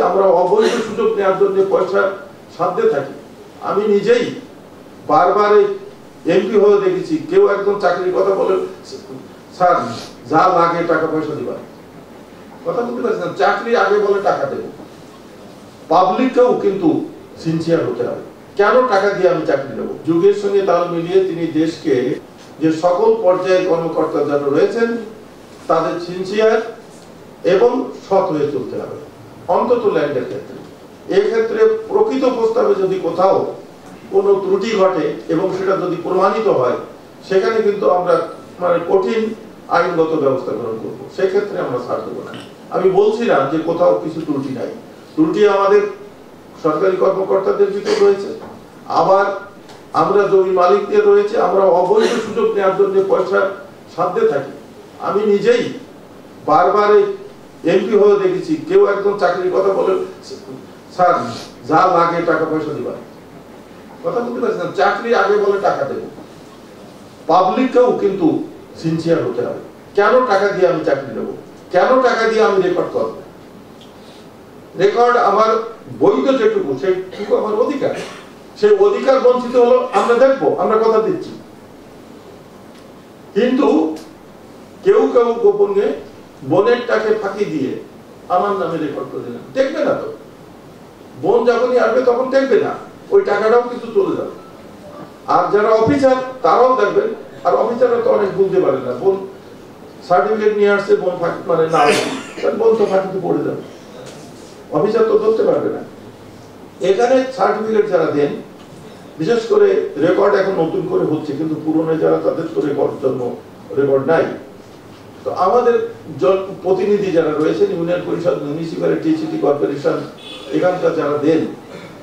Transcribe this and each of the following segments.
আমরা অবৈধ সুযোগ নেওয়ার জন্য পয়সা সাধ্যে থাকি। আমি নিজেই বারবার এমপি হয়ে দেখেছি, কেউ একদম চাকরির কথা বলে স্যার যা লাগে টাকা পয়সা দিবা, কথা বলতে পারছেন, চাকরি আগে বলে টাকা দেব। পাবলিককেও কিন্তু সিনসিয়ার হতে হবে। কেন টাকা দিয়ে আমি চাকরি নেব? যুগের সঙ্গে তাল মিলিয়ে তিনি দেশকে যে সকল পর্যায়ের কর্মকর্তা যারা রয়েছেন তাদের সিনসিয়ার এবং সৎ হয়ে চলতে হবে, অন্তত ল্যান্ডের ক্ষেত্রে। এক্ষেত্রে প্রকৃত প্রস্তাবে যদি কোথাও কোনো ত্রুটি ঘটে এবং সেটা যদি প্রমাণিত হয়, সেখানে কিন্তু আমরা কঠিন আইনগত ব্যবস্থা গ্রহণ করবো, সেক্ষেত্রে আমরা ছাড় দেবো না। আমি বলছি না যে কোথাও কিছু ত্রুটি নাই, ত্রুটি আমাদের সরকারি কর্মকর্তাদের ভিতর রয়েছে, আবার আমরা জমি মালিকদের রয়েছে, আমরা অবৈধ সুযোগ নেওয়ার জন্য পয়সা সাধ্যে থাকি। আমি নিজেই বারবার এমপি হয়ে দেখেছি, কেউ একদম চাকরির কথা বলে স্যার যা লাগে টাকা পয়সা দিবা, কথা বলতে পারছেন, চাকরি আগে বলে টাকা দেব। পাবলিককেও কিন্তু সিনসিয়ার হতে হবে। কেন টাকা দিয়ে আমি চাকরি নেব? কেন টাকা দিয়ে আমি রেকর্ড করব? রেকর্ড আমার বৈধ যেটুকু সেটুকু আমার অধিকার, সেই অধিকার বঞ্চিত হলো আমরা দেখবো, আমরা কথা দিচ্ছি। কিন্তু কেউ কেউ গোপনে বোনের টাকে ফাঁকি দিয়ে আমার নামে রেকর্ড করে দিলেন, দেখবে না তো, বোন যখনই আসবে তখন দেখবে না, ওই টাকাটাও কিন্তু চলে যাবে। আর যারা অফিসার তারাও দেখবেন, আর অফিসাররা তো অনেক বুঝতে পারে না, বোন সার্টিফিকেট নিয়ে আসছে, বোন ফাঁকি না, বোন তো ফাঁকিতে পড়ে যাবে, অফিসার তো ধরতে পারবে না। এখানে সার্টিফিকেট যারা দেন, বিশেষ করে রেকর্ড এখন নতুন করে হচ্ছে, কিন্তু পুরনো যারা তাদের তো রেকর্ড নাই। তো আমাদের প্রতিনিধি যারা রয়েছেন, ইউনিয়ন পরিষদ, মিউনিসিপ্যালিটি, সিটি কর্পোরেশন, এখানকার যারা দেন,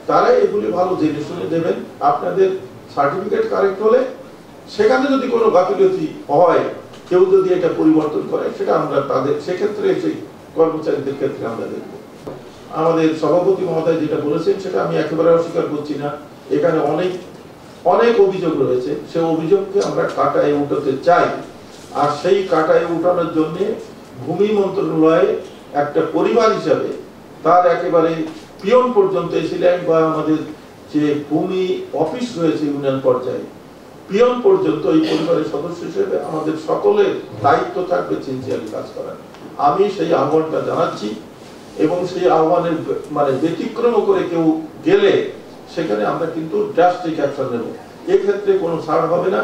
তারা এগুলি ভালো জেনে শুনে দেবেন। আপনাদের সার্টিফিকেট কারেক্ট হলে সেখানে যদি কোনো গাফিলতি হয়, কেউ যদি এটা পরিবর্তন করে, সেটা আমরা তাদের সেক্ষেত্রে সেই কর্মচারীদের ক্ষেত্রে আমরা দেখব। আমাদের সভাপতি মহোদয় যেটা বলেছেন সেটা আমি একেবারে অস্বীকার করছি না। এখানে অনেক অভিযোগ রয়েছে, সেই অভিযোগকে আমরা কাটায় উঠাতে চাই। আর সেই কাটায় উঠানোর জন্য ভূমি মন্ত্রণালয়ে একটা পরিবার হিসাবে তার একেবারে পিয়ন পর্যন্ত এসিলেন, বা আমাদের যে ভূমি অফিস রয়েছে ইউনিয়ন পর্যায়ে, পিয়ন পর্যন্ত এই পরিবারের সদস্য হিসেবে আমাদের সকলের দায়িত্ব থাকবে সিনসিয়ারলি কাজ করার। আমি সেই আহ্বানটা জানাচ্ছি, এবং সেই আহ্বানের ব্যতিক্রম করে কেউ গেলে সেখানে আমরা কিন্তু ড্রাস্টিক অ্যাকশন নেব। এক্ষেত্রে কোনো ছাড় হবে না।